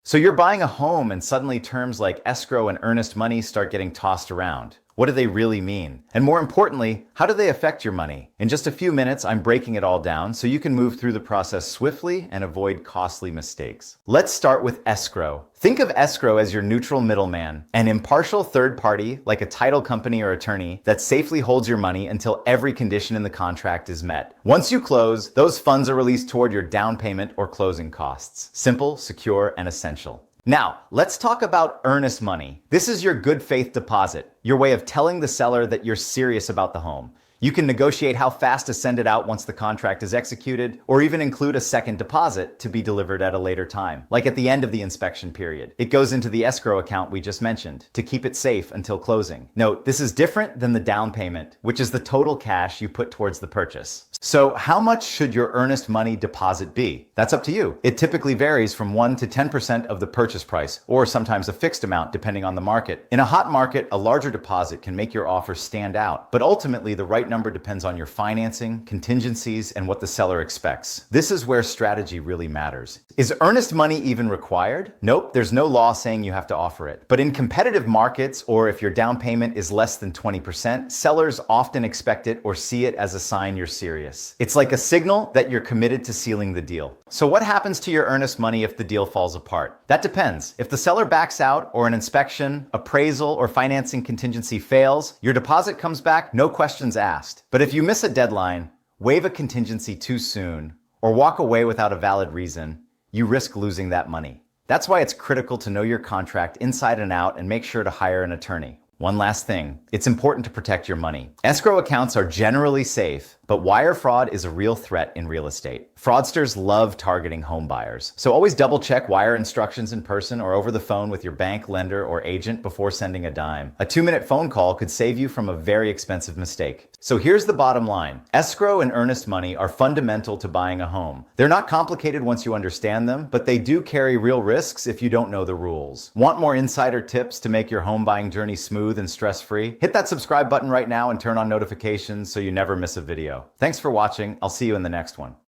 So you're buying a home and suddenly terms like escrow and earnest money start getting tossed around. What do they really mean? And more importantly, how do they affect your money? In just a few minutes, I'm breaking it all down so you can move through the process swiftly and avoid costly mistakes. Let's start with escrow. Think of escrow as your neutral middleman, an impartial third party like a title company or attorney that safely holds your money until every condition in the contract is met. Once you close, those funds are released toward your down payment or closing costs. Simple, secure, and essential. Now, let's talk about earnest money. This is your good faith deposit, your way of telling the seller that you're serious about the home. You can negotiate how fast to send it out once the contract is executed, or even include a second deposit to be delivered at a later time, like at the end of the inspection period. It goes into the escrow account we just mentioned to keep it safe until closing. Note, this is different than the down payment, which is the total cash you put towards the purchase. So how much should your earnest money deposit be? That's up to you. It typically varies from 1 to 10% of the purchase price, or sometimes a fixed amount depending on the market. In a hot market, a larger deposit can make your offer stand out, but ultimately the right number depends on your financing, contingencies, and what the seller expects. This is where strategy really matters. Is earnest money even required? Nope, there's no law saying you have to offer it. But in competitive markets, or if your down payment is less than 20%, sellers often expect it or see it as a sign you're serious. It's like a signal that you're committed to sealing the deal. So what happens to your earnest money if the deal falls apart? That depends. If the seller backs out, or an inspection, appraisal, or financing contingency fails, your deposit comes back, no questions asked. But if you miss a deadline, waive a contingency too soon, or walk away without a valid reason, you risk losing that money. That's why it's critical to know your contract inside and out and make sure to hire an attorney. One last thing, it's important to protect your money. Escrow accounts are generally safe, but wire fraud is a real threat in real estate. Fraudsters love targeting home buyers. So always double check wire instructions in person or over the phone with your bank, lender, or agent before sending a dime. A 2-minute phone call could save you from a very expensive mistake. So here's the bottom line. Escrow and earnest money are fundamental to buying a home. They're not complicated once you understand them, but they do carry real risks if you don't know the rules. Want more insider tips to make your home buying journey smooth and stress-free? Hit that subscribe button right now and turn on notifications so you never miss a video. Thanks for watching. I'll see you in the next one.